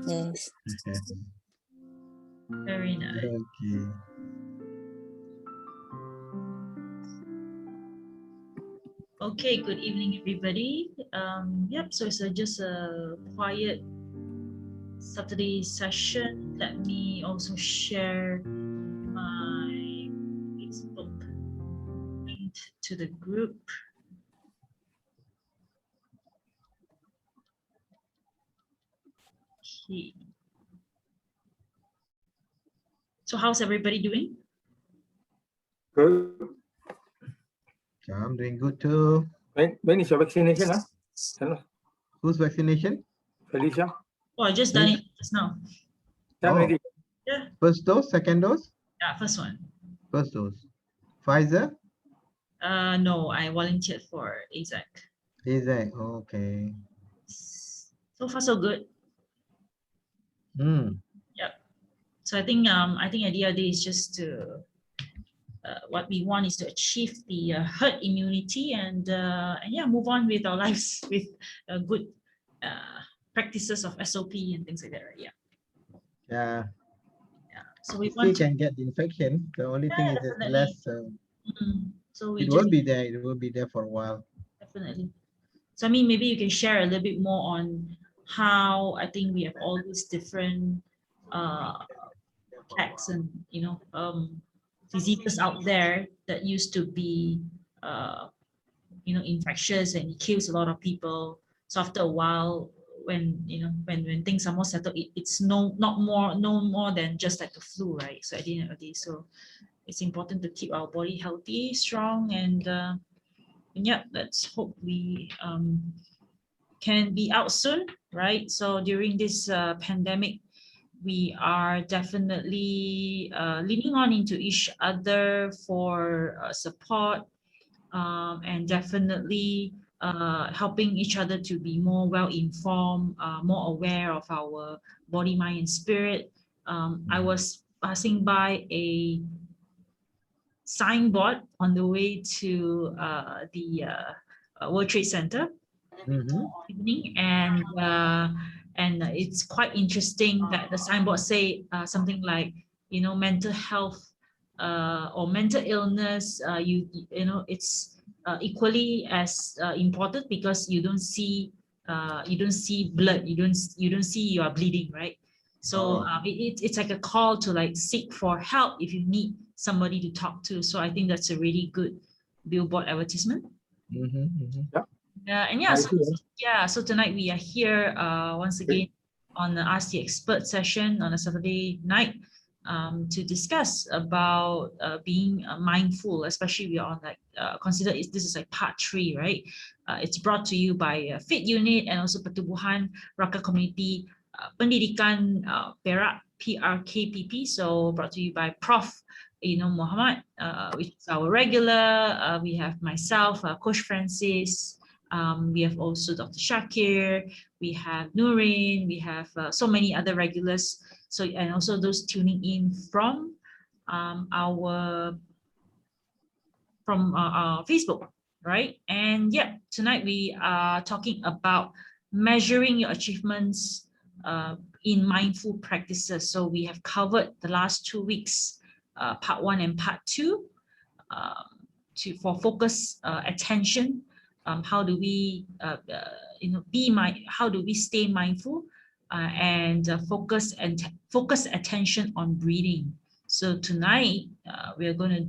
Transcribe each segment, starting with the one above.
Yes. Very nice. Okay. Okay, good evening, everybody. Yep, so it's just a quiet Saturday session. Let me also share my Facebook link to the group. Okay. So how's everybody doing? Good. I'm doing good too. When is your vaccination? Whose vaccination? Felicia? Oh, I just done it just now. Done already. Yeah. First dose, second dose? Yeah, first one. First dose. Pfizer? No, I volunteered for AZAC. AZAC, okay. So far so good. Hmm. Yep. So I think at the end of the day is just to what we want is to achieve the herd immunity and yeah, move on with our lives with good practices of SOP and things like that, right? Yeah. Yeah. Yeah. So we Still want to. can get the infection. The only thing is it's Definitely. less. So we It just will be there. It will be there for a while. definitely. So I mean, maybe you can share a little bit more on how I think we have all these different attacks and diseases out there that used to be infectious and it kills a lot of people. So after a while, when when things are more settled, it's no more than just like the flu, right? So at the end of the day, so it's important to keep our body healthy, strong, and yeah, let's hope we can be out soon, right? So during this pandemic, we are definitely leaning on into each other for support, and definitely helping each other to be more well-informed, more aware of our body, mind, and spirit. I was passing by a signboard on the way to the World Trade Center evening, and it's quite interesting that the signboard say something like mental health or mental illness, it's equally as important because you don't see blood, you don't see you are bleeding, right? So it's like a call to like seek for help if you need somebody to talk to. So I think that's a really good billboard advertisement. And so tonight we are here once again on the Ask the Expert session on a Saturday night to discuss about being mindful, especially we are on like consider this is like part 3, right? It's brought to you by Fit Unit and also Pertubuhan Raka Community Pendidikan Perak PRKPP. So brought to you by Prof. Muhammad, which is our regular. We have myself, Coach Francis. We have also Dr. Shakir, we have Nurin, we have so many other regulars. So, and also those tuning in from our Facebook, right? And yeah, tonight we are talking about measuring your achievements in mindful practices. So we have covered the last 2 weeks, part 1 and part 2, for focus attention. How do we how do we stay mindful and focus attention on breathing. So tonight we are going to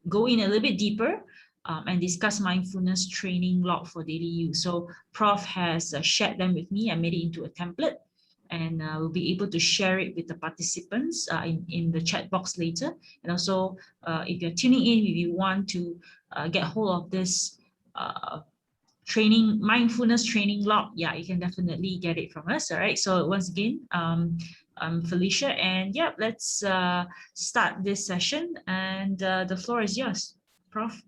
go in a little bit deeper and discuss mindfulness training log for daily use. So Prof has shared them with me. I made it into a template, and we'll be able to share it with the participants in the chat box later. And also, if you're tuning in, if you want to get hold of this mindfulness training log, yeah, you can definitely get it from us. All right. So once again, I'm Felicia, and yeah, let's start this session. And the floor is yours, Prof.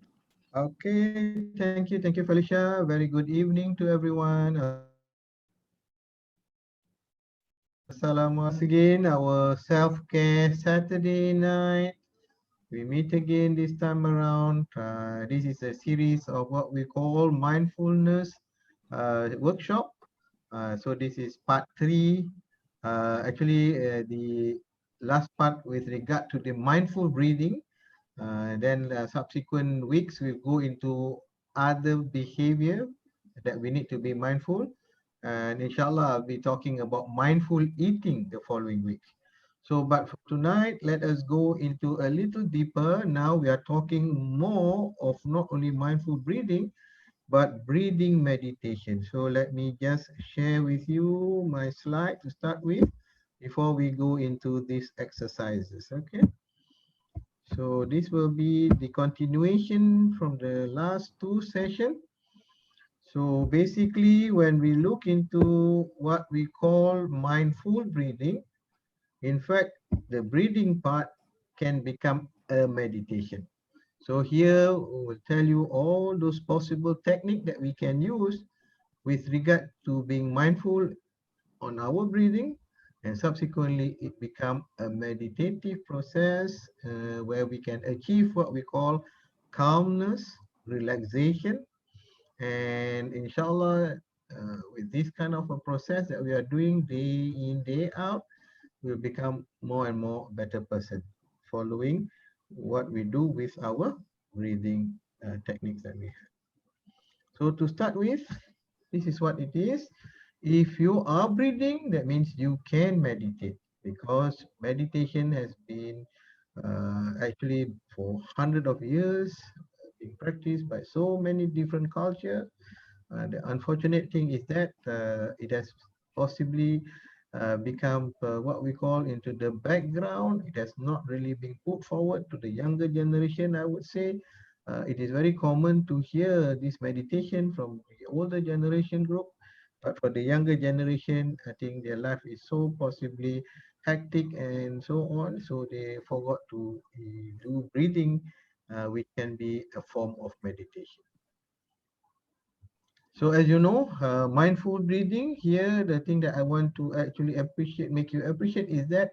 Okay, thank you, Felicia. Very good evening to everyone. Assalamualaikum once again, our self-care Saturday night. We meet again this time around. This is a series of what we call mindfulness workshop. So this is part 3 The last part with regard to the mindful breathing. Then subsequent weeks we'll go into other behavior that we need to be mindful. And inshallah, I'll be talking about mindful eating the following week. So, but for tonight, let us go into a little deeper. Now we are talking more of not only mindful breathing, but breathing meditation. So let me just share with you my slide to start with before we go into these exercises. Okay. So this will be the continuation from the last two sessions. So basically, when we look into what we call mindful breathing, in fact, the breathing part can become a meditation. So here we will tell you all those possible techniques that we can use with regard to being mindful on our breathing, and subsequently it become a meditative process where we can achieve what we call calmness, relaxation, and inshallah, with this kind of a process that we are doing day in, day out, we'll become more and more better person following what we do with our breathing techniques that we have. So to start with, this is what it is. If you are breathing, that means you can meditate, because meditation has been actually for hundreds of years being practiced by so many different cultures. The unfortunate thing is that it has possibly become what we call into the background. It has not really been put forward to the younger generation, I would say. It is very common to hear this meditation from the older generation group, but for the younger generation, I think their life is so possibly hectic and so on, so they forgot to do breathing, which can be a form of meditation. So as you know, mindful breathing here, the thing that I want to actually appreciate, make you appreciate is that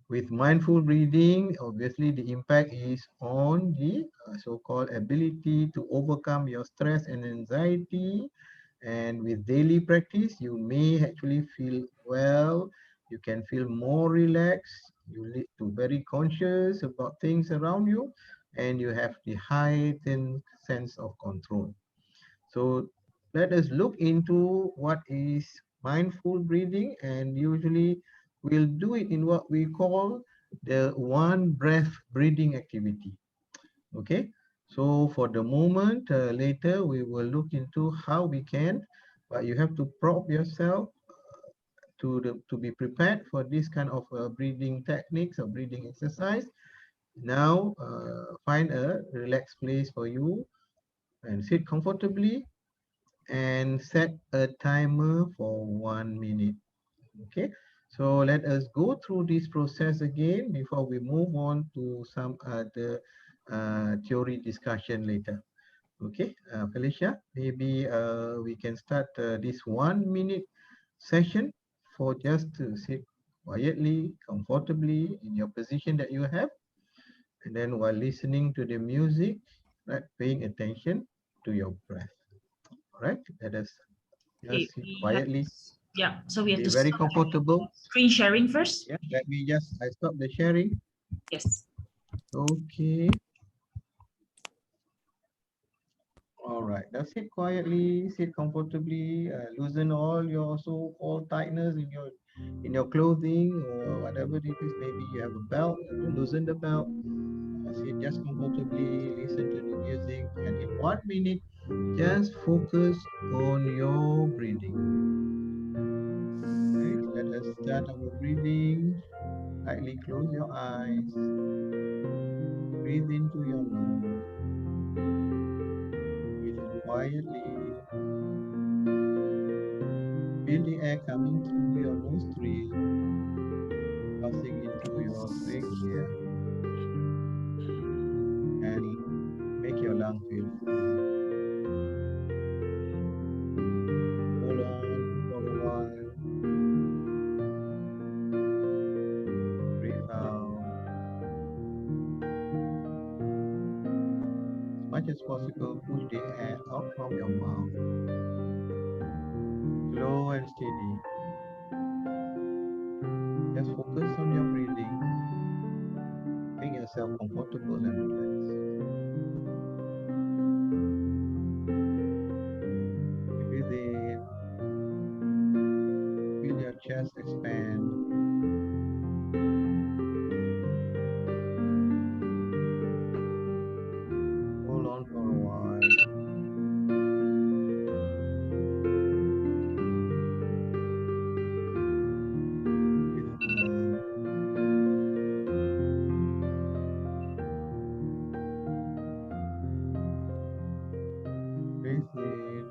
with mindful breathing, obviously the impact is on the so-called ability to overcome your stress and anxiety. And with daily practice, you may actually feel well, you can feel more relaxed, you lead to very conscious about things around you, and you have the heightened sense of control. So let us look into what is mindful breathing, and usually we'll do it in what we call the one breath breathing activity. Okay, so for the moment, later we will look into how we can, but you have to prop yourself to be prepared for this kind of breathing techniques or breathing exercise. Now, find a relaxed place for you and sit comfortably and set a timer for 1 minute. Okay, so let us go through this process again before we move on to some other theory discussion later. Okay, Felicia, maybe we can start this 1 minute session for just to sit quietly, comfortably in your position that you have, and then while listening to the music, right, paying attention to your breath. All right, let us Okay, just sit we have quietly, so we have be to very stop comfortable. screen sharing first. Yeah, let me just, I stop the sharing. Yes. Okay, all right. Now sit quietly, sit comfortably, loosen all your so-called tightness in your clothing or whatever it is. Maybe you have a belt, loosen the belt. Sit just comfortably, listen to the music, and in 1 minute, just focus on your breathing. Right? Let us start our breathing. Lightly close your eyes. Breathe into your nose. Breathe in quietly. Feel the air coming through your nostril, passing into your trachea, and make your lung feel full. Hold on for a while. Breathe out. As much as possible, push the air out from your mouth. Slow and steady. Just focus on your breathing. Make yourself comfortable and relaxed. Breathe in. Feel your chest expand. Hold on for a while. Breathe out. Breathe in.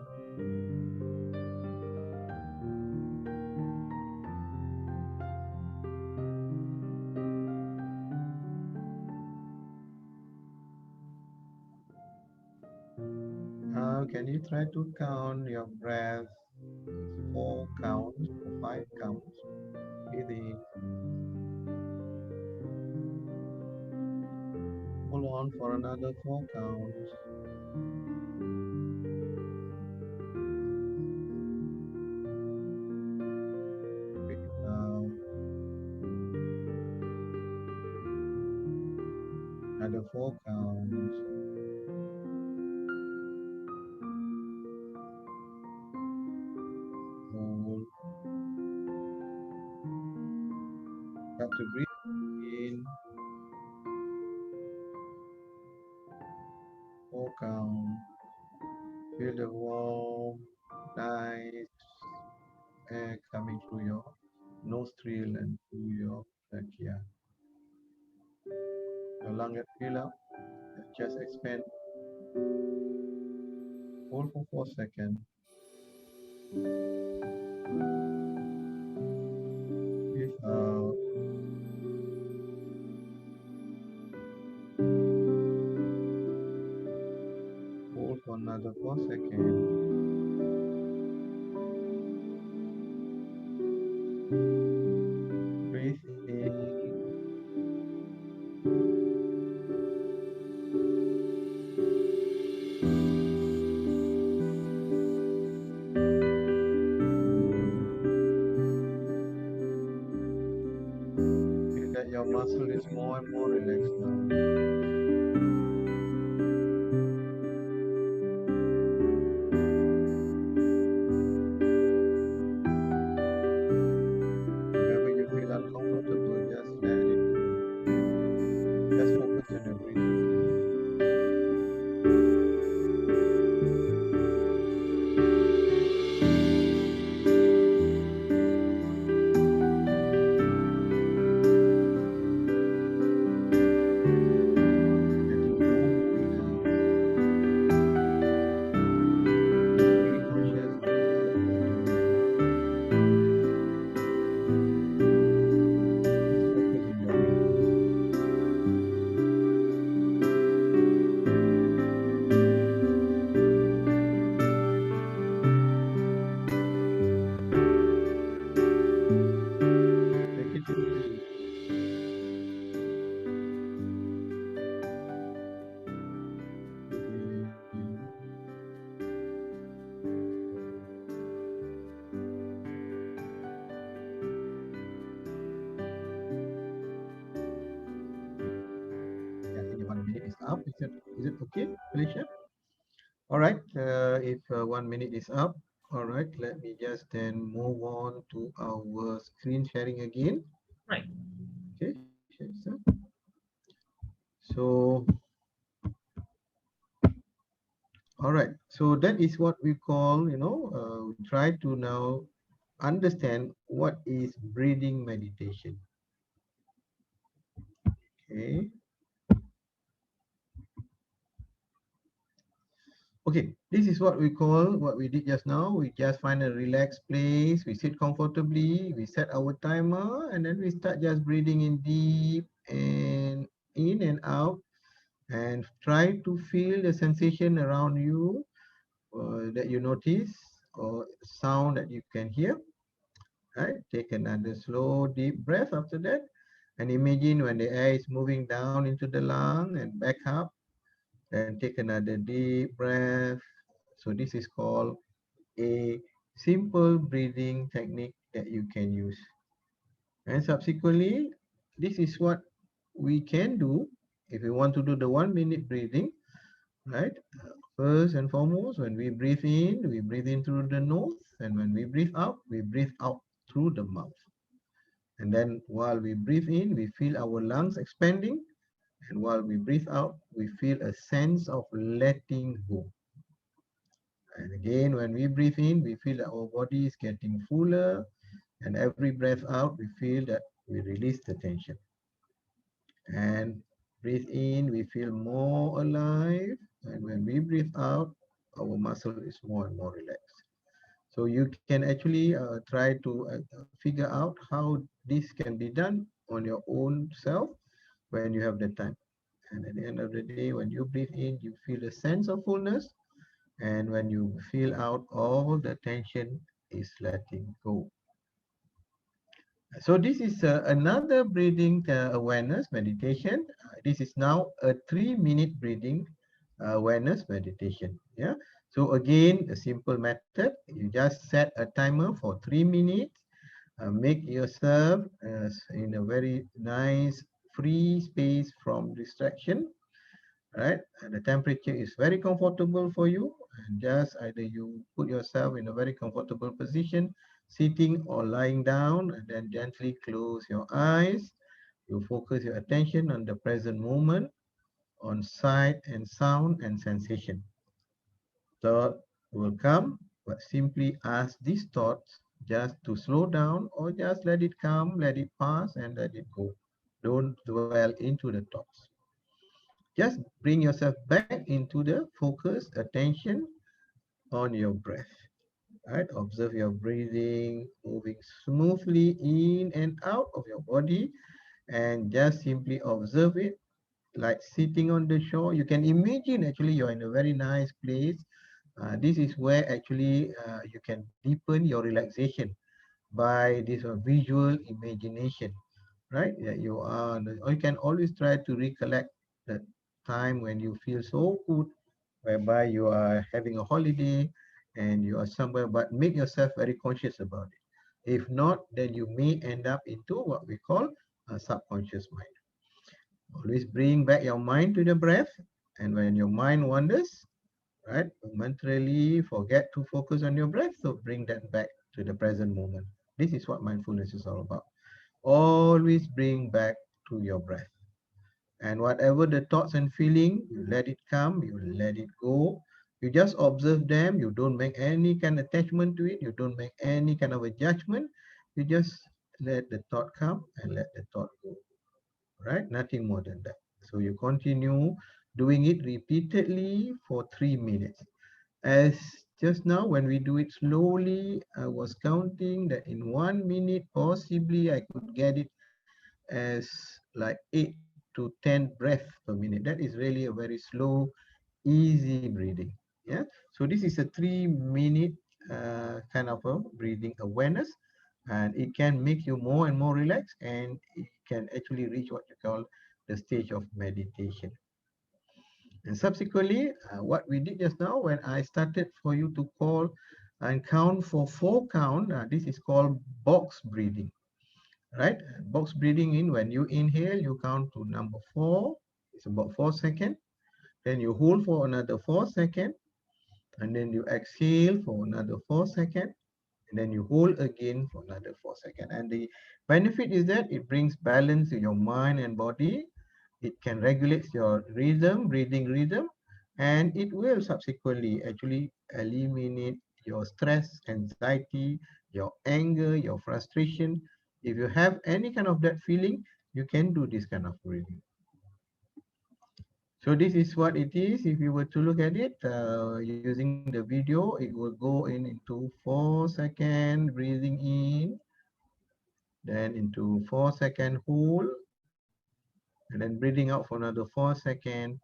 Now, can you try to count your breath? 4 counts or 5 counts. Breathe in. Hold on for another 4 counts. Breathe out. Another 4 counts. Hold. Start to breathe in. 4 count. Feel the warm, nice air coming through your nostril and through your trachea. Your lung get fill up, your chest expand. Hold for 4 seconds. Breathe out. Hold for another 4 seconds. Breathe in. Hold. Feel that your muscle is more and more relaxed now. Wherever you feel uncomfortable, just let it go. Just focus on your breathing. Letting go now. Being conscious of what you're doing. Just focus on your breathing. Take it easy. Breathe in. Yeah, I think 1 minute is up. Is it okay, Felicia? All right. If 1 minute is up, all right. Let me just then move on to our screen sharing again. Right. Okay. So, all right. So that is what we call, we try to now understand what is breathing meditation. Okay. Okay, this is what we call what we did just now. We just find a relaxed place, we sit comfortably, we set our timer, and then we start just breathing in deep and in and out, and try to feel the sensation around you that you notice, or sound that you can hear. Right? Take another slow, deep breath after that, and imagine when the air is moving down into the lung and back up. Then take another deep breath. So this is called a simple breathing technique that you can use. And subsequently, this is what we can do if we want to do the 1 minute breathing, right? First and foremost, when we breathe in through the nose, and when we breathe out through the mouth. And then while we breathe in, we feel our lungs expanding, and while we breathe out, we feel a sense of letting go. And again, when we breathe in, we feel that our body is getting fuller, and every breath out, we feel that we release the tension. And breathe in, we feel more alive. And when we breathe out, our muscle is more and more relaxed. So you can actually try to figure out how this can be done on your own self when you have the time. And at the end of the day, when you breathe in, you feel a sense of fullness. And when you feel out, all the tension is letting go. So this is another breathing awareness meditation. This is now a 3 minute breathing awareness meditation. Yeah. So again, a simple method. You just set a timer for 3 minutes. Make yourself in a very nice free space from distraction, right? And the temperature is very comfortable for you, and just either you put yourself in a very comfortable position, sitting or lying down, and then gently close your eyes. You focus your attention on the present moment, on sight and sound and sensation. Thought will come, but simply ask these thoughts just to slow down, or just let it come, let it pass, and let it go. Don't dwell into the thoughts. Just bring yourself back into the focus, attention on your breath. Right? Observe your breathing, moving smoothly in and out of your body, and just simply observe it like sitting on the shore. You can imagine actually you're in a very nice place. This is where actually you can deepen your relaxation by this visual imagination, right? That you are, or you can always try to recollect the time when you feel so good, whereby you are having a holiday and you are somewhere, but make yourself very conscious about it. If not, then you may end up into what we call a subconscious mind. Always bring back your mind to the breath, and when your mind wanders, right, momentarily forget to focus on your breath, so bring that back to the present moment. This is what mindfulness is all about. Always bring back to your breath. And whatever the thoughts and feeling, you let it come, you let it go. You just observe them. You don't make any kind of attachment to it. You don't make any kind of a judgment. You just let the thought come and let the thought go, right? Nothing more than that. So you continue doing it repeatedly for 3 minutes. As just now, when we do it slowly, I was counting that in 1 minute, possibly I could get it as like 8 to 10 breaths per minute. That is really a very slow, easy breathing. Yeah. So this is a 3 minute kind of a breathing awareness, and it can make you more and more relaxed, and it can actually reach what you call the stage of meditation. And subsequently, what we did just now, when I started for you to call and count for 4 count, this is called box breathing, right? Box breathing in, when you inhale, you count to number 4. It's about 4 seconds. Then you hold for another 4 seconds, and then you exhale for another 4 seconds, and then you hold again for another 4 seconds. And the benefit is that it brings balance to your mind and body. It can regulate your rhythm, breathing rhythm, and it will subsequently actually eliminate your stress, anxiety, your anger, your frustration. If you have any kind of that feeling, you can do this kind of breathing. So this is what it is. If you were to look at it using the video, it will go in into 4 second breathing in, then into 4 second hold, and then breathing out for another 4 second,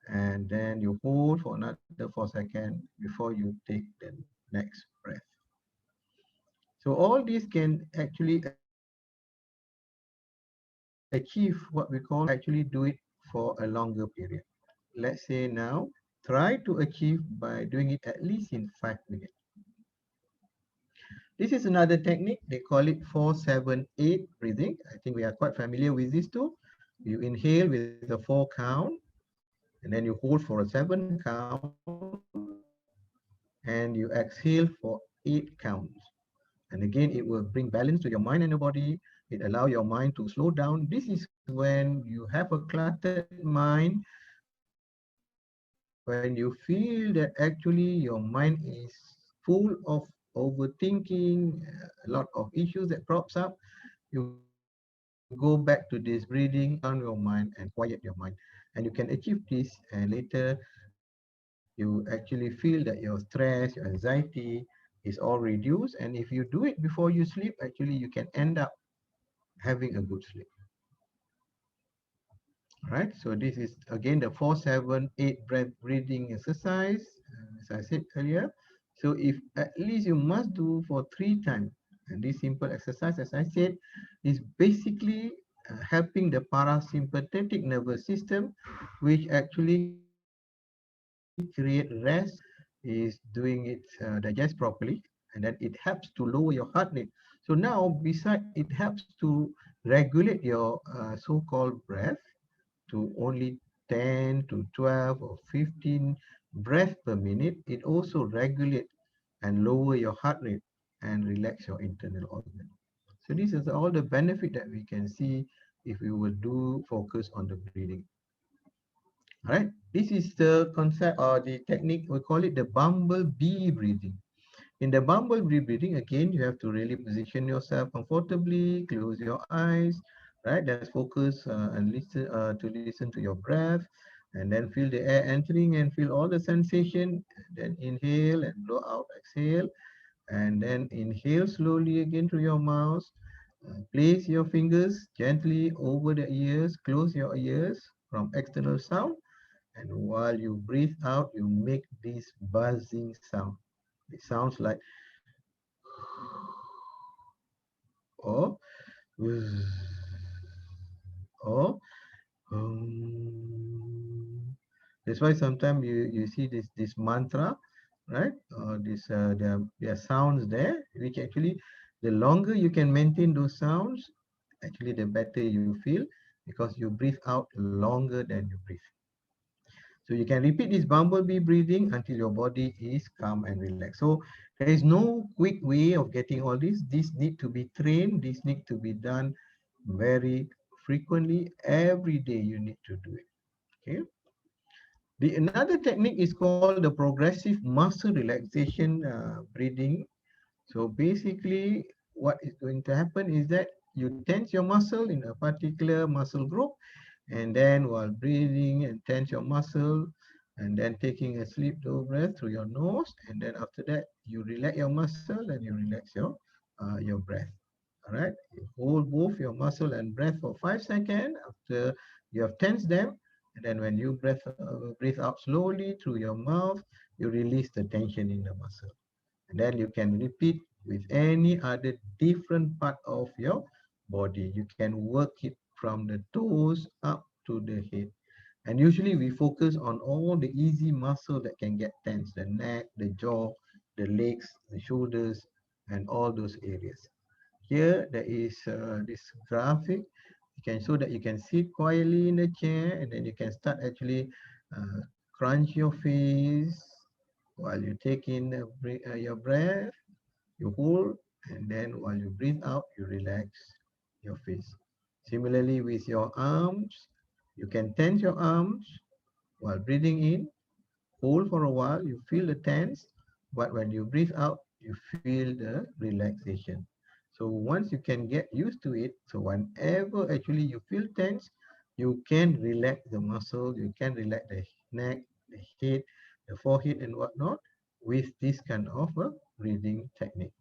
and then you hold for another 4 second before you take the next breath. So all these can actually achieve what we call actually do it for a longer period. Let's say now, try to achieve by doing it at least in 5 minutes. This is another technique. They call it 4-7-8 breathing. I think we are quite familiar with this too. You inhale with a 4 count, and then you hold for a 7 count, and you exhale for 8 counts. And again, it will bring balance to your mind and your body. It allows your mind to slow down. This is when you have a cluttered mind, when you feel that actually your mind is full of overthinking, a lot of issues that crops up. You go back to this breathing and calm down your mind and quiet your mind. And you can achieve this, and later you actually feel that your stress, your anxiety is all reduced. And if you do it before you sleep, actually you can end up having a good sleep. All right, so this is again the 4-7-8 breath breathing exercise, as I said earlier. So if at least you must do for 3 times, and this simple exercise, as I said, is basically helping the parasympathetic nervous system, which actually create rest, is doing its digest properly, and then it helps to lower your heart rate. So now, beside it helps to regulate your so-called breath to only 10 to 12 or 15 breaths per minute. It also regulates and lower your heart rate and relax your internal organ. So this is all the benefit that we can see if we will do focus on the breathing. All right, this is the concept or the technique, we call it the bumblebee breathing. In the bumblebee breathing, again, you have to really position yourself comfortably, close your eyes, right? Let's focus and listen to listen to your breath, and then feel the air entering and feel all the sensation. Then inhale and blow out, exhale, and then inhale slowly again through your mouth. Place your fingers gently over the ears, close your ears from external sound, and while you breathe out, you make this buzzing sound. It sounds like or or that's why sometimes you see this mantra, right? This there are sounds there, which actually the longer you can maintain those sounds, actually the better you feel because you breathe out longer than you breathe. So you can repeat this bumblebee breathing until your body is calm and relaxed. So there is no quick way of getting all this. This need to be trained. This need to be done very frequently. Every day you need to do it. Okay. The another technique is called the progressive muscle relaxation breathing. So basically, what is going to happen is that you tense your muscle in a particular muscle group, and then while breathing and tense your muscle, and then taking a sleep slow breath through your nose, and then after that you relax your muscle and you relax your breath. All right, you hold both your muscle and breath for 5 seconds after you have tensed them, and then when you breathe out slowly through your mouth, you release the tension in the muscle. And then you can repeat with any other different part of your body. You can work it from the toes up to the head. And usually we focus on all the easy muscle that can get tense, the neck, the jaw, the legs, the shoulders, and all those areas. Here there is this graphic. You can show that you can sit quietly in the chair, and then you can start actually uh, crunch your face while you take in your breath, you hold, and then while you breathe out, you relax your face. Similarly, with your arms, you can tense your arms while breathing in, hold for a while, you feel the tense, but when you breathe out, you feel the relaxation. So once you can get used to it, so whenever actually you feel tense, you can relax the muscle, you can relax the neck, the head, the forehead, and whatnot with this kind of a breathing technique.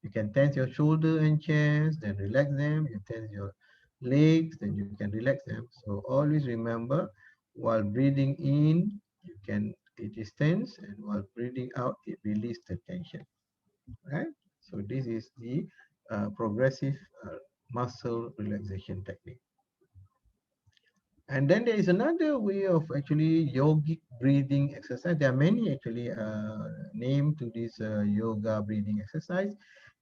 You can tense your shoulder and chest, then relax them. You tense your legs, then you can relax them. So always remember, while breathing in, you can it is tense, and while breathing out, it releases the tension. Right? So this is the progressive muscle relaxation technique. And then there is another way of actually yogic breathing exercise. There are many actually name to this yoga breathing exercise.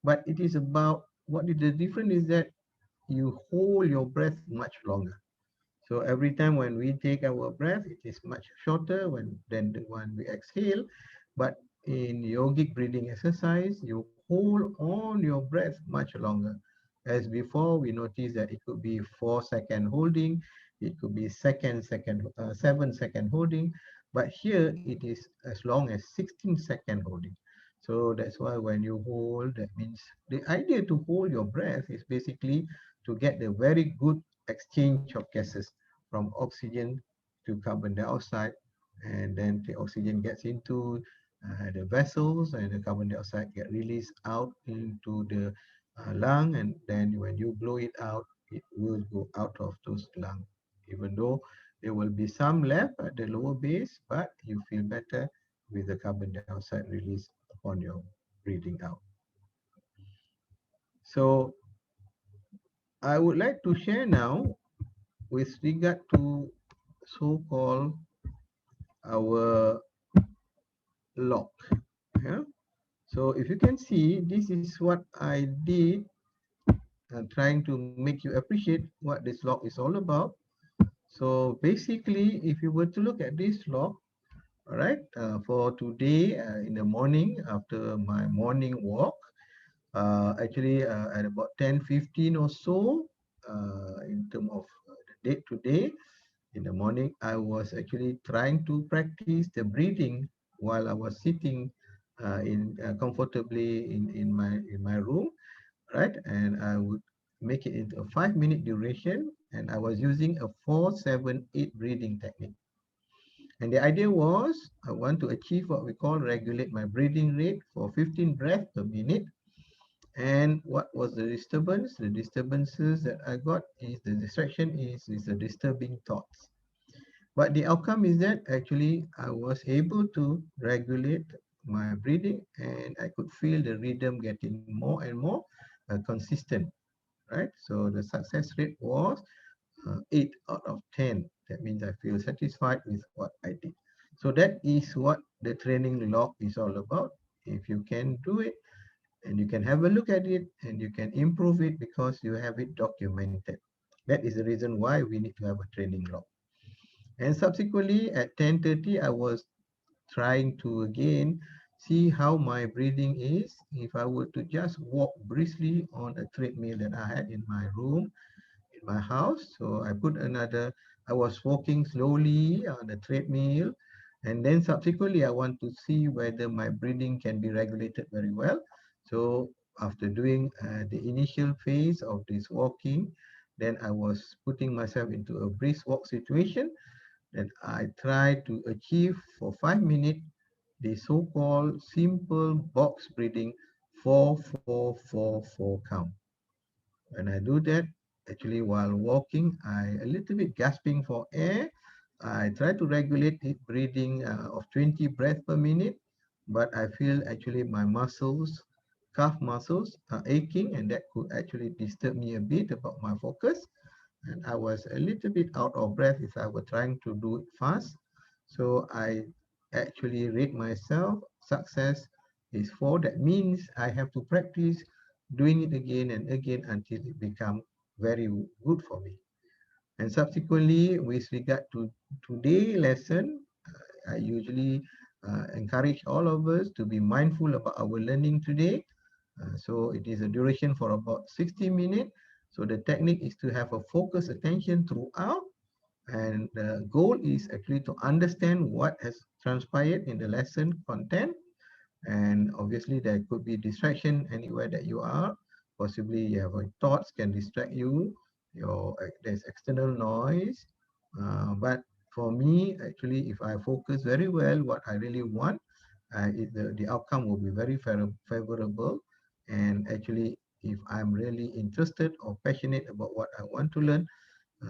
but it is about what is the difference is that you hold your breath much longer. So every time when we take our breath, it is much shorter than the one we exhale. But in yogic breathing exercise, you hold on your breath much longer. As before, we noticed that it could be 4 second holding, it could be 7 second holding, but here it is as long as 16 second holding. So that's why when you hold, that means the idea to hold your breath is basically to get the very good exchange of gases from oxygen to carbon dioxide, and then the oxygen gets into the vessels, and the carbon dioxide get released out into the lung, and then when you blow it out, it will go out of those lungs. Even though there will be some left at the lower base, but you feel better with the carbon dioxide release upon your breathing out. So I would like to share now with regard to so-called our log. Yeah. So if you can see, this is what I did, trying to make you appreciate what this log is all about. So basically, if you were to look at this log, all right, for today in the morning after my morning walk, actually at about 10:15 or so, in terms of the date today, in the morning, I was actually trying to practice the breathing while I was sitting in comfortably in my room, right? And I would make it into a 5 minute duration, and I was using a 4-7-8 breathing technique. And the idea was I want to achieve what we call regulate my breathing rate for 15 breaths per minute. And what was the disturbance? The disturbances that I got is the distraction is the disturbing thoughts. But the outcome is that actually I was able to regulate my breathing, and I could feel the rhythm getting more and more consistent, right? So the success rate was 8 out of 10. That means I feel satisfied with what I did. So that is what the training log is all about. If you can do it, and you can have a look at it, and you can improve it because you have it documented. That is the reason why we need to have a training log. And subsequently at 10:30, I was trying to again see how my breathing is if I were to just walk briskly on a treadmill that I had in my room, in my house. So I was walking slowly on the treadmill. And then subsequently, I want to see whether my breathing can be regulated very well. So after doing the initial phase of this walking, then I was putting myself into a brisk walk situation that I try to achieve for 5 minutes the so-called simple box breathing 4-4-4-4 count. When I do that, actually while walking, I a little bit gasping for air. I try to regulate it breathing of 20 breaths per minute, but I feel actually my muscles, calf muscles are aching, and that could actually disturb me a bit about my focus, and I was a little bit out of breath if I were trying to do it fast. So I actually rate myself success is 4. That means I have to practice doing it again and again until it becomes very good for me. And subsequently, with regard to today lesson, I usually encourage all of us to be mindful about our learning today. So it is a duration for about 60 minutes. So the technique is to have a focused attention throughout. And the goal is actually to understand what has transpired in the lesson content. And obviously there could be distraction anywhere that you are. Possibly you have thoughts can distract you. There's external noise. But for me, actually, if I focus very well what I really want, the outcome will be very favorable. And actually, if I'm really interested or passionate about what I want to learn,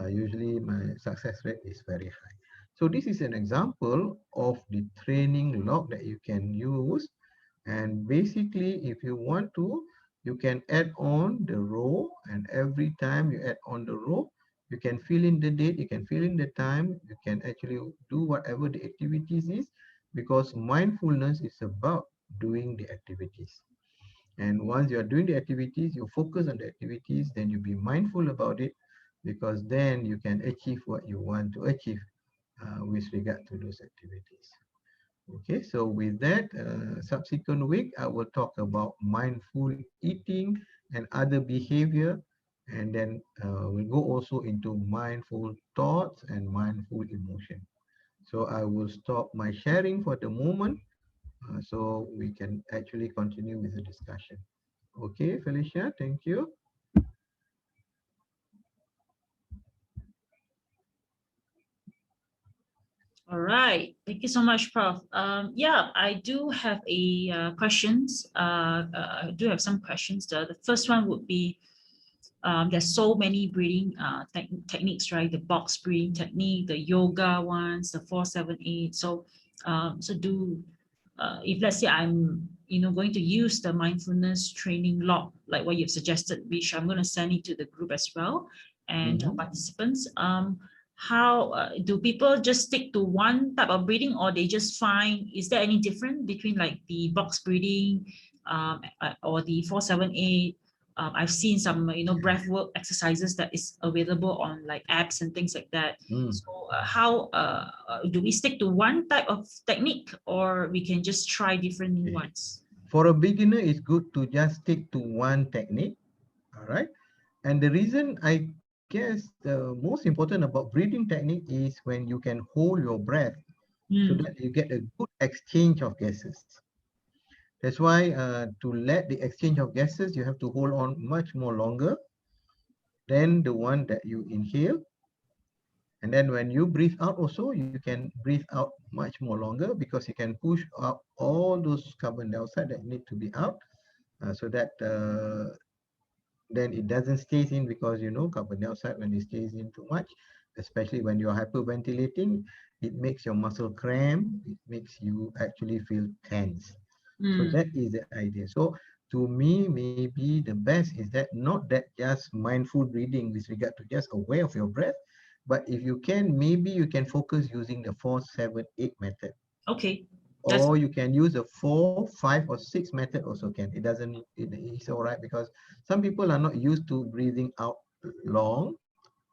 usually my success rate is very high. So this is an example of the training log that you can use. And basically, if you want to, you can add on the row, and every time you add on the row, you can fill in the date, you can fill in the time, you can actually do whatever the activities is, because mindfulness is about doing the activities. And once you are doing the activities, you focus on the activities, then you be mindful about it, because then you can achieve what you want to achieve with regard to those activities. Okay, so with that, subsequent week, I will talk about mindful eating and other behavior. And then we'll go also into mindful thoughts and mindful emotion. So I will stop my sharing for the moment, so we can actually continue with the discussion. Okay, Felicia, thank you. All right. Thank you so much, Prof. Yeah, I do have a questions. I do have some questions. The first one would be, there's so many breathing techniques, right? The box breathing technique, the yoga ones, the 4-7-8. So, if let's say I'm, going to use the mindfulness training log, like what you've suggested, which I'm going to send it to the group as well, and Mhm. participants. How do people just stick to one type of breathing, or they just find, is there any difference between like the box breathing, or the 4-7-8? I've seen some, breath work exercises that is available on like apps and things like that. Mm. So how do we stick to one type of technique, or we can just try different Okay. ones? For a beginner, it's good to just stick to one technique. All right. And the reason, I guess the most important about breathing technique is when you can hold your breath, so Mm, that you get a good exchange of gases. That's why to let the exchange of gases, you have to hold on much more longer than the one that you inhale. And then when you breathe out also, you can breathe out much more longer, because you can push out all those carbon dioxide that need to be out, so that then it doesn't stays in, because carbon dioxide, when it stays in too much, especially when you're hyperventilating, it makes your muscle cramp, it makes you actually feel tense. So mm, that is the idea. So to me, maybe the best is that not that just mindful breathing with regard to just aware of your breath, but if you can, maybe you can focus using the 4-7-8 method, okay, that's or you can use a 4-5 or 6 method also can. It doesn't, it's all right, because some people are not used to breathing out long.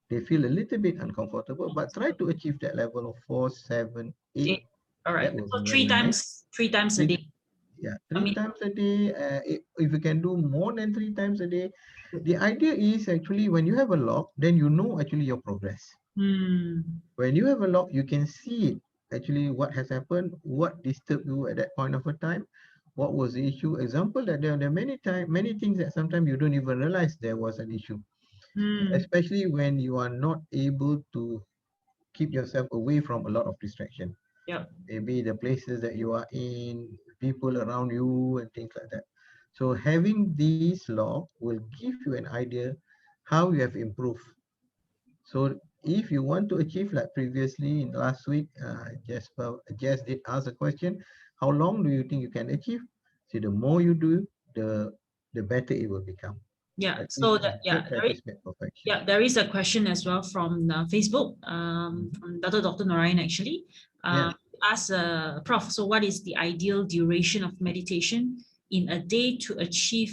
They feel a little bit uncomfortable, but try to achieve that level of 4-7-8. it. All right. That will So be three very nice. times, 3 times a Three, day. yeah, I three mean, times a day. If you can do more than 3 times a day, the idea is actually when you have a log, then you know actually your progress. hmm, When you have a log, you can see it actually, what has happened, what disturbed you at that point of a time, what was the issue. Example, that there are many things that sometimes you don't even realize there was an issue, hmm, especially when you are not able to keep yourself away from a lot of distraction. yeah, Maybe the places that you are in, people around you, and things like that. So having these log will give you an idea how you have improved. So if you want to achieve, like previously in last week, Jess did ask a question, how long do you think you can achieve? See, the more you do, the better it will become. yeah. Practice, So that, yeah, good practice makes perfection. yeah, there is a question as well from Facebook, Mhm. from Dr. Narayan actually. Yeah. Ask Prof, so what is the ideal duration of meditation in a day to achieve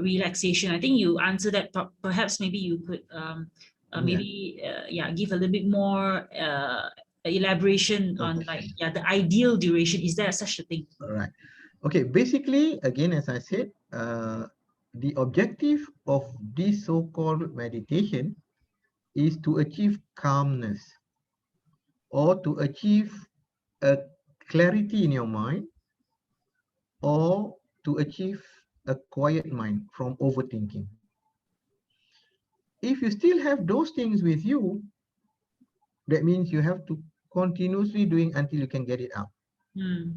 relaxation? I think you answered that. Perhaps maybe you could Yeah. yeah, give a little bit more elaboration on, Okay. like, yeah, the ideal duration. Is there such a thing? All right. Okay. Basically, again, as I said, the objective of this so-called meditation is to achieve calmness, or to achieve a clarity in your mind, or to achieve a quiet mind from overthinking. If you still have those things with you, that means you have to continuously doing until you can get it out. Hmm.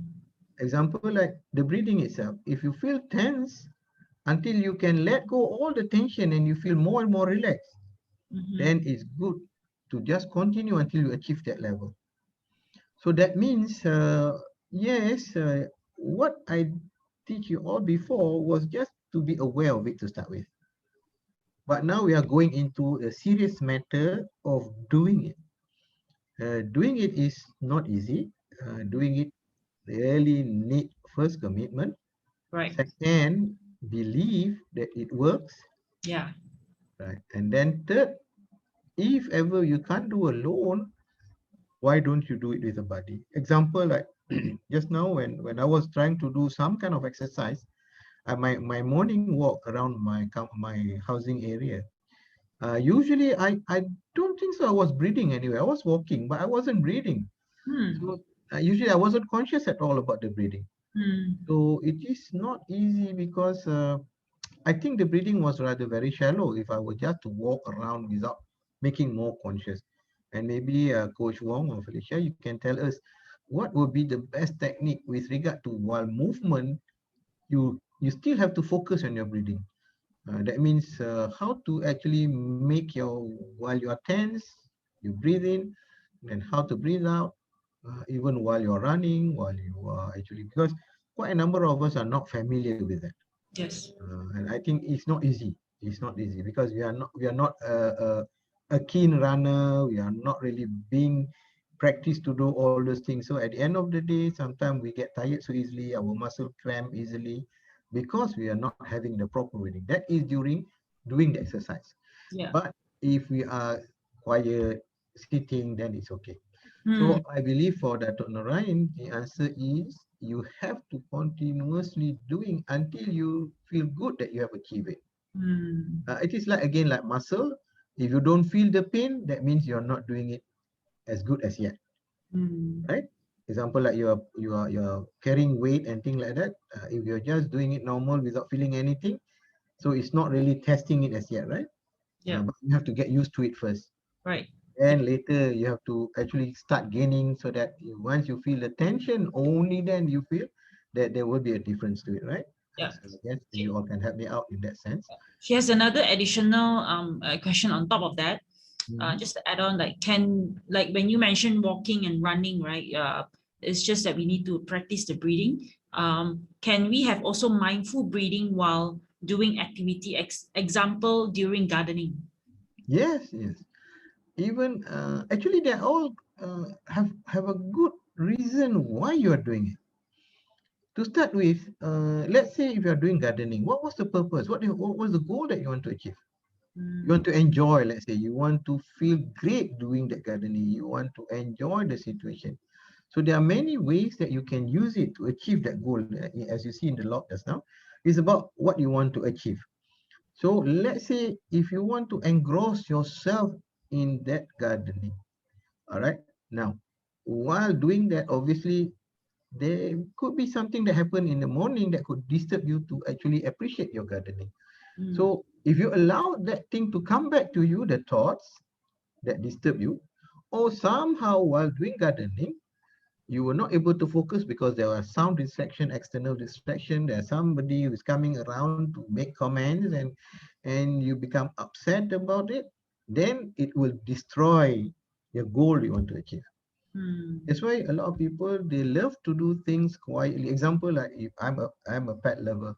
Example, like the breathing itself. If you feel tense, until you can let go all the tension and you feel more and more relaxed, Mhm. then it's good to just continue until you achieve that level. So that means, yes, what I teach you all before was just to be aware of it to start with. But now we are going into a serious matter of doing it. Doing it is not easy. Doing it really need first commitment. Right. Second, believe that it works, Yeah. right? And then third, if ever you can't do alone, why don't you do it with a buddy? Example, like just now when I was trying to do some kind of exercise, my morning walk around my housing area. Usually I don't think so. I was breathing anyway. I was walking, but I wasn't breathing. Hmm. So usually I wasn't conscious at all about the breathing. Hmm. So it is not easy because I think the breathing was rather very shallow if I were just to walk around without making more conscious. And maybe Coach Wong or Felicia, you can tell us what would be the best technique with regard to while movement, you still have to focus on your breathing. That means how to actually make your, while you are tense, you breathe in, and how to breathe out, even while you're running, while you are actually, because quite a number of us are not familiar with that. Yes. And I think it's not easy. It's not easy because we are not a keen runner. We are not really being practiced to do all those things. So at the end of the day, sometimes we get tired so easily. Our muscle cramp easily because we are not having the proper breathing. That is during doing the exercise. Yeah. But if we are quiet, sitting, then it's okay. Hmm. So I believe for Dato' Narayan, the answer is you have to continuously doing until you feel good that you have achieved it. Hmm. It is like again like muscle. If you don't feel the pain, that means you're not doing it as good as yet, Hmm. right? Example like you are carrying weight and things like that. If you're just doing it normal without feeling anything, so it's not really testing it as yet, right? Yeah. But you have to get used to it first. Right. Yeah. And later you have to actually start gaining so that once you feel the tension, only then you feel that there will be a difference to it, right? Yeah. So I guess you all can help me out in that sense. She has another additional question on top of that. Mhm. Just to add on, like, can, like when you mentioned walking and running, right? It's just that we need to practice the breathing. Can we have also mindful breathing while doing activity? Example, during gardening. Yes, yes. Even actually, they all have a good reason why you are doing it. To start with, let's say if you are doing gardening, what was the purpose? What was the goal that you want to achieve? You want Mm, to enjoy, let's say, you want to feel great doing that gardening. You want to enjoy the situation. So there are many ways that you can use it to achieve that goal. As you see in the log just now, it's about what you want to achieve. So let's say if you want to engross yourself in that gardening, all right. Now, while doing that, obviously there could be something that happened in the morning that could disturb you to actually appreciate your gardening. mm, So if you allow that thing to come back to you, the thoughts that disturb you, or somehow while doing gardening, you were not able to focus because there was sound distraction, external distraction. There's somebody who's coming around to make comments, and you become upset about it. Then it will destroy your goal you want to achieve. mm, That's why a lot of people they love to do things quietly. Example, like if I'm a pet lover,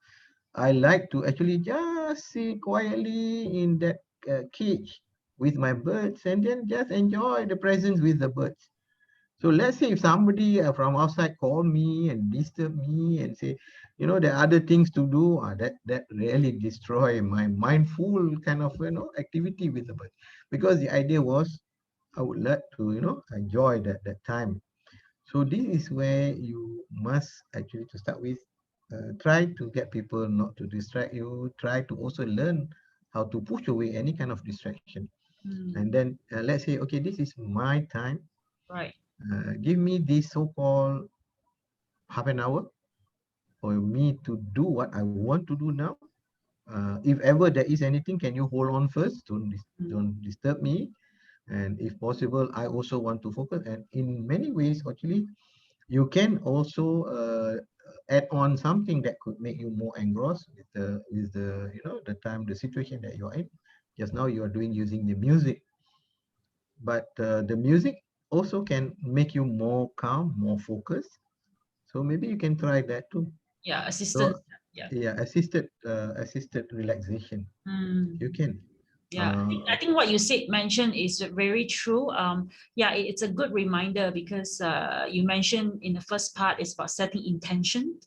I like to actually just sit quietly in that cage with my birds and then just enjoy the presence with the birds. So let's say if somebody from outside call me and disturb me and say, there are other things to do, that really destroy my mindful kind of activity with the bird. Because the idea was I would like to enjoy that time. So this is where you must actually to start with try to get people not to distract you. Try to also learn how to push away any kind of distraction. And mm. then let's say, okay, this is my time. Right. Give me this so-called half an hour for me to do what I want to do now. If ever there is anything, can you hold on first? Mm, Don't disturb me. And if possible, I also want to focus. And in many ways, actually, you can also add on something that could make you more engrossed with the the time, the situation that you're in. Just now you are doing using the music, but the music also can make you more calm, more focused. So maybe you can try that too. yeah, assistance. So Yeah. yeah, assisted relaxation. Mm. You can. Yeah, I think what you said mentioned is very true. Yeah, it's a good reminder because you mentioned in the first part it's about setting intention.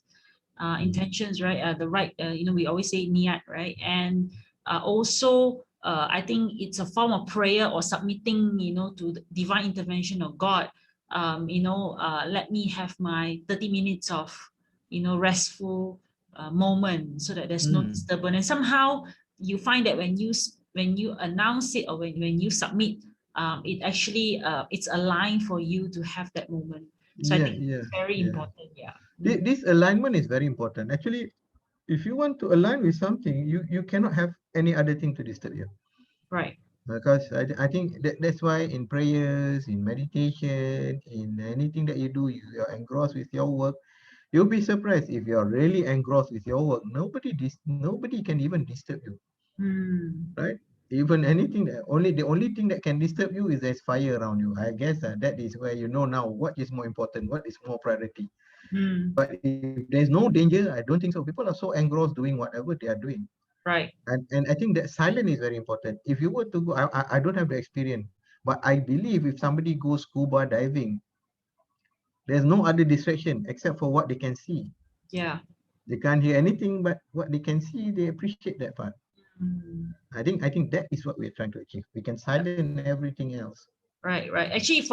intentions, right? The right, we always say niyat, right? And also, I think it's a form of prayer or submitting, to the divine intervention of God. Let me have my 30 minutes of, restful moment so that there's no disturbance. And somehow you find that when you announce it or when you submit, it actually it's aligned for you to have that moment. So I Yeah, think yeah, it's very yeah. important. Yeah. This alignment is very important. Actually, if you want to align with something, you cannot have any other thing to disturb you. Right. Because I think that's why in prayers, in meditation, in anything that you do, you are engrossed with your work. You'll be surprised if you are really engrossed with your work. Nobody can even disturb you, Mm, right? Even anything that the only thing that can disturb you is there's fire around you. I guess that is where you know now what is more important, what is more priority. mm, But if there's no danger, I don't think so. People are so engrossed doing whatever they are doing. right. And I think that silence is very important. If you were to go, I don't have the experience, but I believe if somebody goes scuba diving, there's no other distraction except for what they can see. Yeah. They can't hear anything, but what they can see, they appreciate that part. Mm. I think that is what we're trying to achieve. We can silence everything else. Right, right. Actually,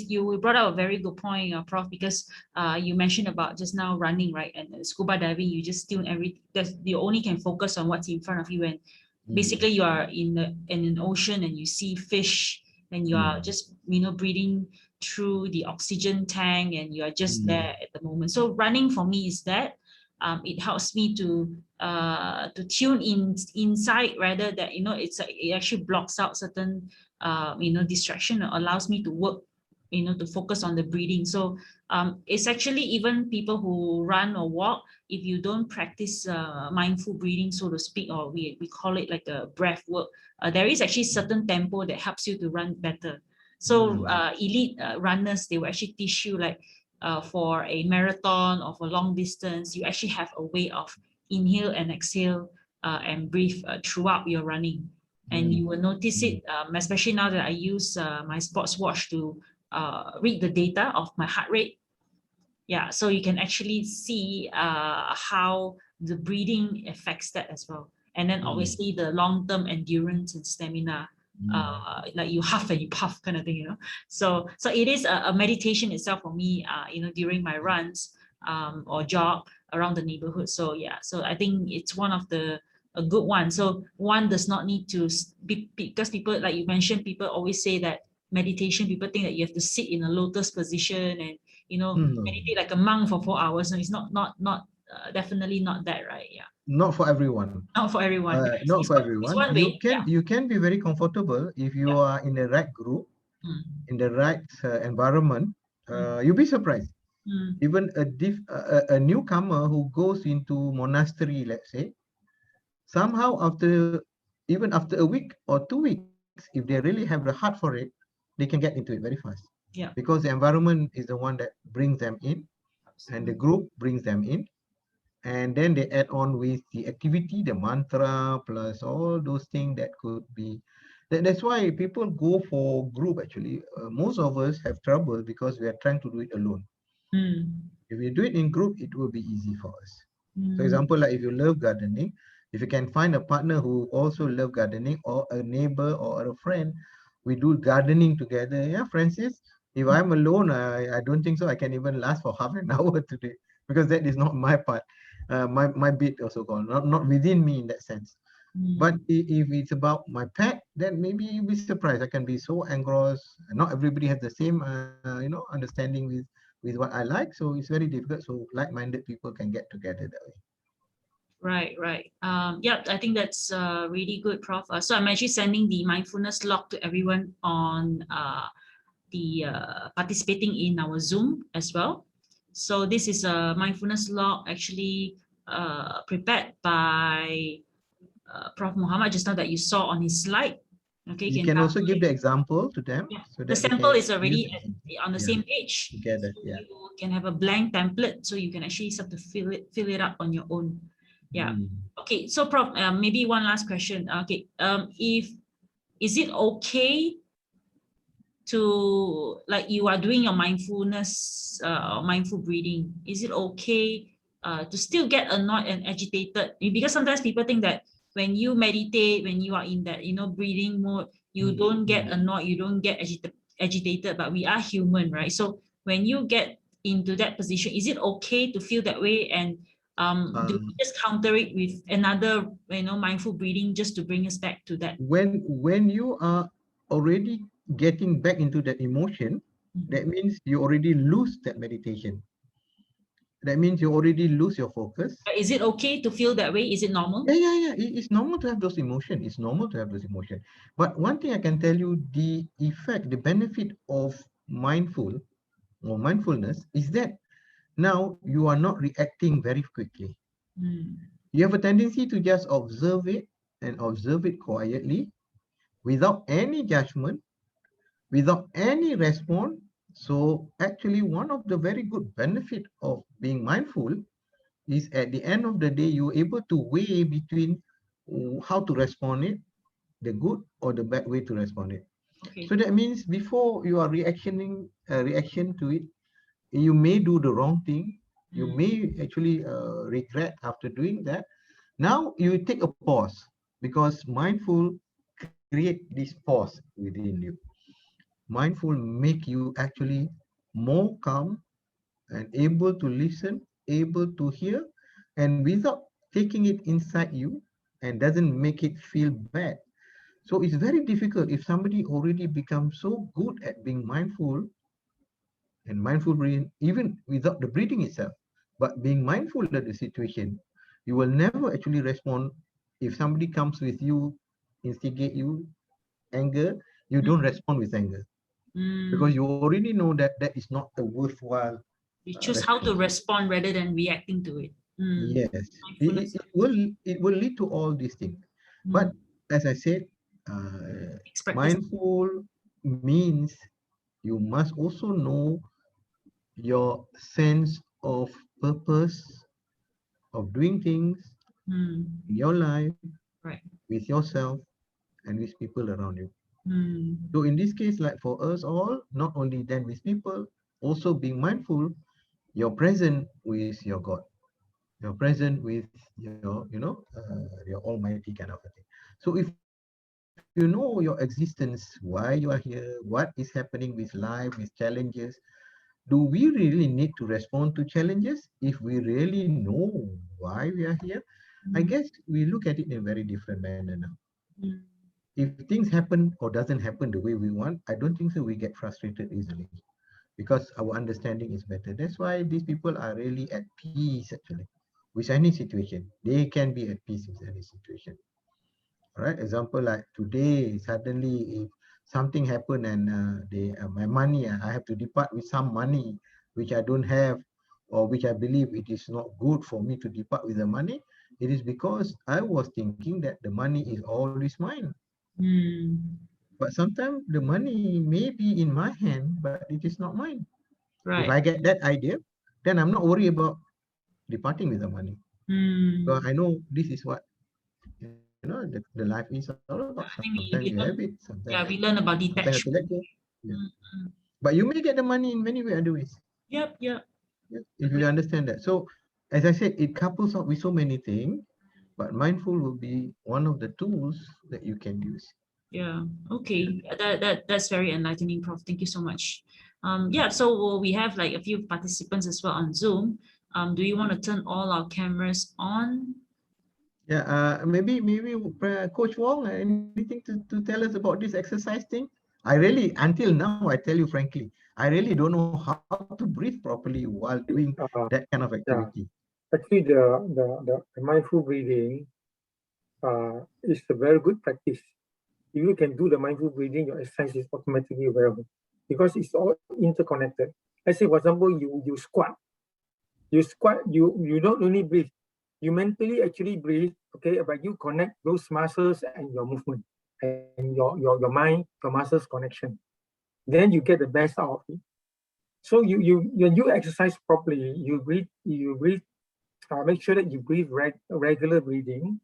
you brought up a very good point, Prof, because you mentioned about just now running, right, and scuba diving. You just tune you only can focus on what's in front of you, and basically you are in an ocean and you see fish, and you are just breathing through the oxygen tank, and you are just there at the moment. So running for me is that it helps me to tune inside, rather that it actually blocks out certain distraction, allows me to work, to focus on the breathing. So it's actually even people who run or walk, if you don't practice mindful breathing, so to speak, or we call it like a breath work, there is actually certain tempo that helps you to run better. So elite runners, they will actually teach you like for a marathon or for long distance, you actually have a way of inhale and exhale and breathe throughout your running. And you will notice it, especially now that I use my sports watch to read the data of my heart rate. Yeah, so you can actually see how the breathing affects that as well. And then obviously the long-term endurance and stamina, like you huff and you puff kind of thing. So it is a meditation itself for me, during my runs or jog around the neighborhood. So yeah, so I think it's one of a good one. So one does not need to be, because people, like you mentioned, people always say that meditation, people think that you have to sit in a lotus position and meditate like a monk for 4 hours. No, it's not definitely not that, right? Yeah. Not for everyone. Not for everyone. Not for It's everyone. one way. Yeah. You can be very comfortable if you Yeah. are in the right group, Mm, in the right environment. mm, You'll be surprised. mm, Even a newcomer who goes into monastery, let's say, somehow even after a week or 2 weeks, if they really have the heart for it, they can get into it very fast. yeah. Because the environment is the one that brings them in, and the Absolutely. group brings them in, and then they add on with the activity, the mantra, plus all those things that could be. That's why people go for group actually. Most of us have trouble because we are trying to do it alone. Mm, If we do it in group, it will be easy for us. For mm, example, like if you love gardening, if you can find a partner who also love gardening, or a neighbor or a friend, we do gardening together. Yeah, Francis, if I'm alone, I don't think so. I can even last for half an hour today, because that is not my part, my bit also called, not within me in that sense. But mm. if it's about my pet, then maybe you'll be surprised. I can be so engrossed. Not everybody has the same, understanding with what I like. So it's very difficult. So like-minded people can get together that way. Right, right. Yeah, I think that's really good, Prof. So I'm actually sending the mindfulness log to everyone on the participating in our Zoom as well. So this is a mindfulness log actually prepared by Prof. Muhammad just now that you saw on his slide. Okay, You you can can also download give it. the example to them Yeah. so The that they sample can is use already it. on the Yeah, same page. together. So Yeah. you can have a blank template, so you can actually start to fill it up on your own. Yeah. Okay. So, Prof, maybe one last question. Okay. If is it okay to, like, you are doing your mindfulness, mindful breathing? Is it okay to still get annoyed and agitated, because sometimes people think that when you meditate, when you are in that breathing mode, you don't get annoyed, you don't get agitated, but we are human, right? So when you get into that position, is it okay to feel that way? And do we just counter it with another mindful breathing just to bring us back to that? When you are already getting back into that emotion, that means you already lose that meditation. That means you already lose your focus. Is it okay to feel that way? Is it normal? Yeah. It's normal to have those emotions. It's normal to have those emotions. But one thing I can tell you, the effect, the benefit of mindfulness is that now you are not reacting very quickly. You have a tendency to just observe it and observe it quietly without any judgment, without any response. So actually, one of the very good benefit of being mindful is at the end of the day, you're able to weigh between how to respond it, the good or the bad way to respond it. Okay. So that means before you are reaction to it, you may do the wrong thing. You may actually regret after doing that. Now you take a pause, because mindful create this pause within you. Mindful make you actually more calm and able to listen, able to hear, and without taking it inside you, and doesn't make it feel bad. So it's very difficult if somebody already becomes so good at being mindful and mindful breathing, even without the breathing itself, but being mindful of the situation, you will never actually respond. If somebody comes with you, instigate you, anger, you don't respond with anger, because you already know that that is not a worthwhile You choose how to response. respond rather than reacting to it. Yes, Mindfulness. it will lead to all these things. But as I said, uh, Practice. mindful means you must also know your sense of purpose of doing things in your life, Right. with yourself and with people around you. Mm. So in this case, like for us all, not only then with people, also being mindful, you're present with your God. You're present with your Almighty kind of a thing. So if you know your existence, why you are here, what is happening with life, with challenges, do we really need to respond to challenges? If we really know why we are here, I guess we look at it in a very different manner now. If things happen or doesn't happen the way we want, I don't think so we get frustrated easily, because our understanding is better. That's why these people are really at peace actually with any situation. They can be at peace with any situation. All right. Example like today, suddenly if something happened and my money, I have to depart with some money which I don't have, or which I believe it is not good for me to depart with the money. It is because I was thinking that the money is always mine. But sometimes the money may be in my hand, but it is not mine. If I Right. get that idea, then I'm not worried about departing with the money. So I know this is what the life is all about. I Sometimes think you have we it, learn, sometimes we learn about you have to let detachment. go. Yeah. But you may get the money in many other ways. Yep. Yeah, if you understand that. So as I said, it couples up with so many things, but mindful will be one of the tools that you can use. Yeah. Yeah. Okay. That's very enlightening, Prof. Thank you so much. Yeah. So we have like a few participants as well on Zoom. Do you want to turn all our cameras on? Yeah, maybe Coach Wong, anything to tell us about this exercise thing? I really, until now, I tell you frankly, I really don't know how to breathe properly while doing that kind of Yeah, activity. actually, the mindful breathing is a very good practice. If you can do the mindful breathing, your exercise is automatically well, because it's all interconnected. Let's say, for example, you squat. You don't only breathe. You mentally actually breathe, okay, but you connect those muscles and your movement and your mind, your muscles connection. Then you get the best out of it. So you when you exercise properly, you breathe. Make sure that you breathe regular breathing,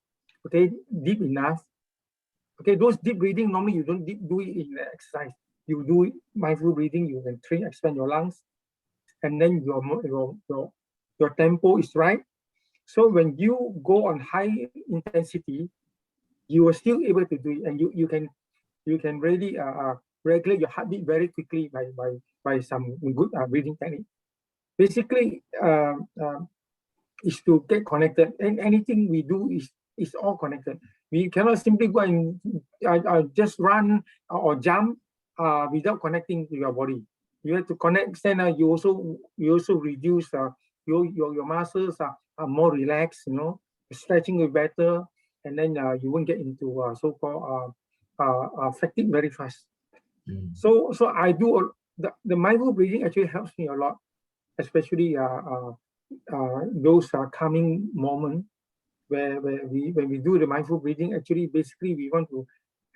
okay, deep enough. Okay, those deep breathing normally you don't do it in the exercise. You do it mindful breathing. You can expand your lungs, and then your tempo is right. So when you go on high intensity, you are still able to do it, and you can really regulate your heartbeat very quickly by some good breathing technique. Basically, is to get connected, and anything we do is all connected. We cannot simply go and just run or jump without connecting to your body. You have to connect. Then you also reduce your muscles are more relaxed. Stretching will better, and then you won't get into so-called fatigue very fast. So I do the mindful breathing actually helps me a lot, especially those calming moments where when we do the mindful breathing. Actually, basically, we want to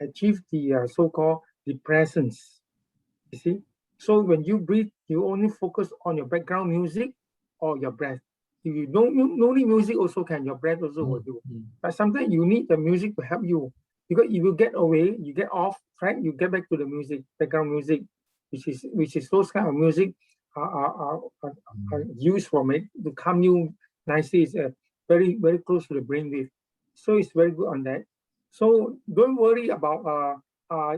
achieve the so-called the presence. You see, so when you breathe, you only focus on your background music or your breath. If you don't, no need music also can. Your breath also will do. But sometimes you need the music to help you, because if you get away, you get off track, you get back to the music, background music, which is those kind of music are used for it to calm you nicely. It's very very close to the brainwave, so it's very good on that. So don't worry about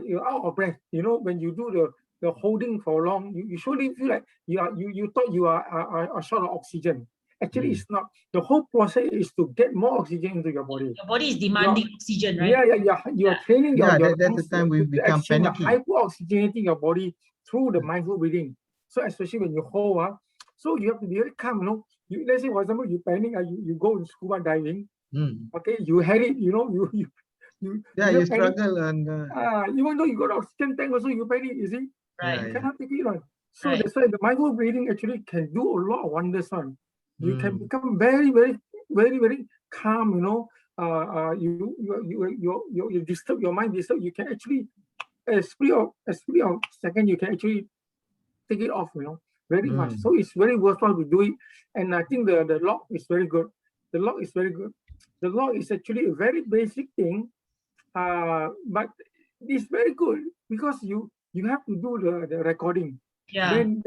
you're out of breath. When you do the holding for long, you surely feel like you thought you are short of oxygen. Actually, it's not. The whole process is to get more oxygen into your body. Your body is demanding oxygen, right? You are training your that's the time we become panicky. Hyper-oxygenating your body through the mindful breathing. So especially when you hold, so you have to be very calm. Let's say, for example, you panic, you go scuba diving. Okay, you had it. You struggle and even though you got oxygen tank, also you panic. You see, Right. you cannot take it on. So that's why the mindful breathing actually can do a lot of wonders on. You can become very, very, very, very calm. You disturb your mind. You can actually, as free of second, you can actually take it off. Very much. So it's very worthwhile to do it. And I think the log is very good. The log is very good. The log is actually a very basic thing, but it's very good because you have to do the recording. Yeah. Then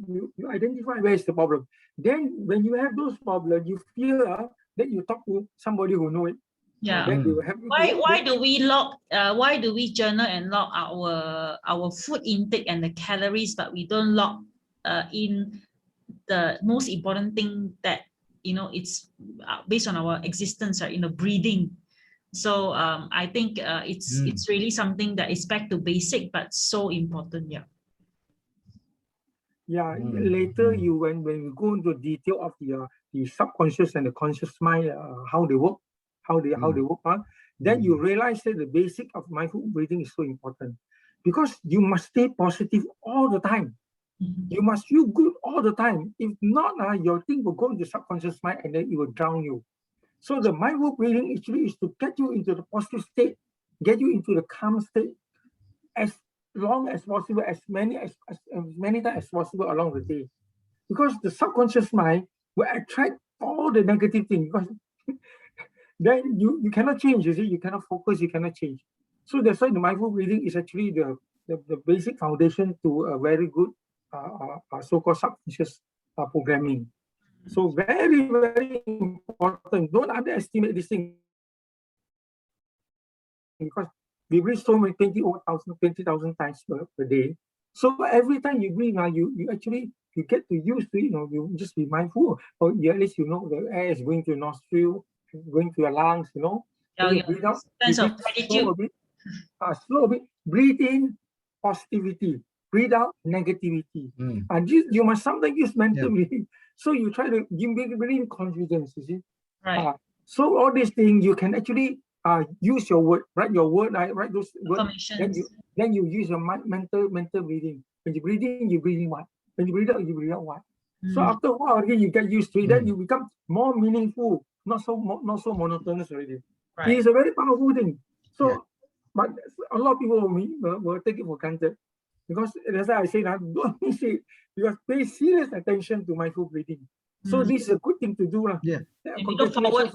you identify where is the problem. Then when you have those problems, you fear that you talk to somebody who know it. Yeah. Then they will help you. Why do we log? Why do we journal and log our food intake and the calories, but we don't log in the most important thing that it's based on our existence, right? Breathing. So I think it's really something that is back to basic, but so important. Yeah. Yeah. Later, when we go into detail of the subconscious and the conscious mind, how they work, then you realize that the basic of mindful breathing is so important, because you must stay positive all the time. You must feel good all the time. If not, your thing will go into subconscious mind and then it will drown you. So the mindful breathing actually is to get you into the positive state, get you into the calm state as long as possible, as many times as possible along the day. Because the subconscious mind will attract all the negative things, because then you cannot change, you see, you cannot focus, you cannot change. So that's why the mindful breathing is actually the basic foundation to a very good so-called subconscious programming. So very, very important. Don't underestimate this thing, because we breathe so many 20,000 times per day. So every time you breathe, you actually get to use to it. You just be mindful, or at least the air is going to your nostril, going to your lungs. Yeah, you breathe out. Sense of gratitude. Slow a bit. Breathe in positivity. Breathe out negativity. And you must sometimes use mental breathing. So you try to bring in confidence. You see. Right. So all these things you can actually use your word, write your word, write those words. Then you use your mental breathing. When you breathe in, you breathe in what? When you breathe out, you breathe out what? So after a while, again, you get used to it. Then you become more meaningful, not so monotonous already. Right. It is a very powerful thing. So, but a lot of people will take it for granted, because that's why I say that don't miss it, because pay serious attention to mindful breathing. So this is a good thing to do. We look forward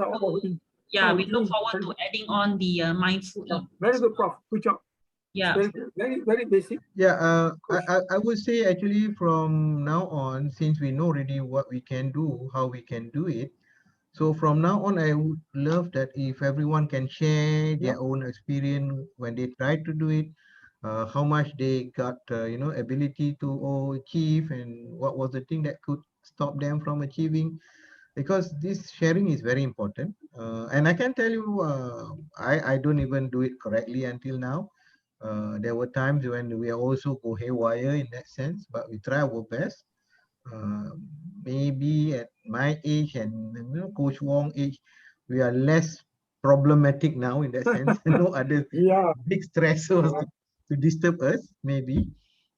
to adding on the mindful eating. Very good, Prof. Good job. Yeah. Very, very basic. Yeah, I would say actually from now on, since we know already what we can do, how we can do it, So from now on, I would love that if everyone can share Yeah. their own experience when they try to do it, how much they got, ability to achieve, and what was the thing that could stop them from achieving. Because this sharing is very important. And I can tell you, I don't even do it correctly until now. There were times when we also go haywire in that sense, but we try our best. uh, Maybe at my age and Coach Wong age, we are less problematic now in that sense. No other Yeah. big stressors Correct. to disturb us. Maybe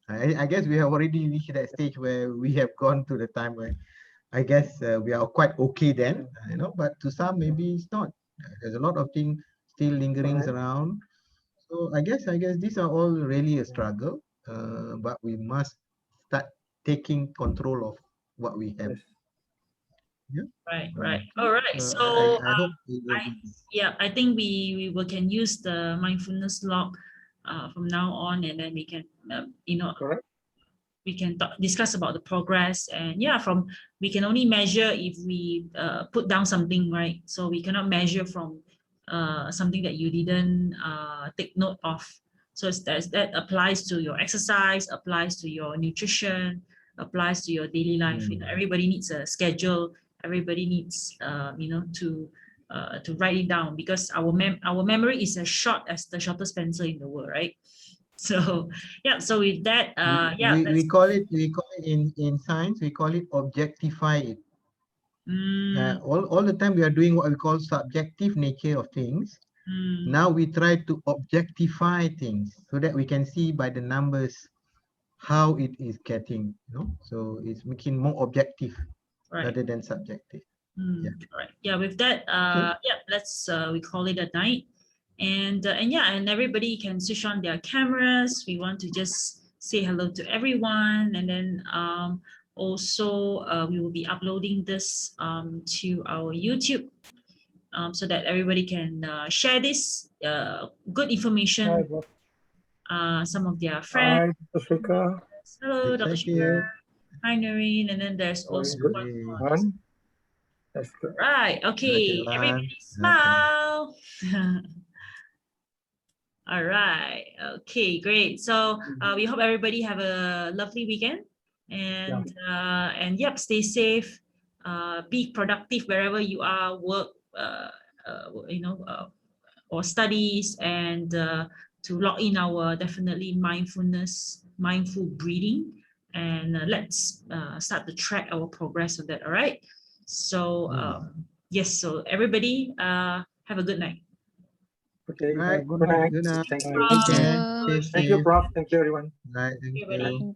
I guess we have already reached that stage where we have gone to the time where I guess we are quite okay then. But to some maybe it's not. There's a lot of things still lingering Correct. around. So I guess these are all really a Yeah. struggle, but we must start taking control of what we have. Yes. Yeah. Right, right. Okay. All right. I, So I hope it will I be. yeah, I think we can use the mindfulness log from now on, and then we can Correct. we can discuss about the progress. And yeah, from we can only measure if we put down something, right? So we cannot measure from something that you didn't take note of. So that applies to your exercise, applies to your nutrition, applies to your daily life. Everybody needs a schedule. Everybody needs to write it down, because our memory is as short as the shortest pencil in the world, right? So yeah, so with that, We, that's we call it in science, we call it objectify it. All the time we are doing what we call subjective nature of things. mm, Now we try to objectify things so that we can see by the numbers how it is getting, so it's making more objective right. rather than subjective. Yeah. All right. Yeah, with that, Okay. yeah, let's we call it a night. And yeah, and everybody can switch on their cameras. We want to just say hello to everyone, and then also we will be uploading this to our YouTube, so that everybody can share this good Hi, information, Bob. some of their friends. Hi, Africa. Hello, Dr. Thank Shiver. you. Hi, Noreen. And then there's Very also good. one more. One. That's good. Right. Okay, Okay. one. Everybody Okay. smile. All right. Okay, great. So we hope everybody have a lovely weekend, Yeah. and yep, stay safe. Be productive wherever you are, work, or studies, and to log in our definitely mindful breathing, and let's start to track our progress on that. All right. So yes. So everybody, have a good night. Okay. Right. Good night. Good night. Thank you. Take Thank care. you. Stay Thank you, safe. Prof. Thank you, everyone. Right. Thank Everybody. you.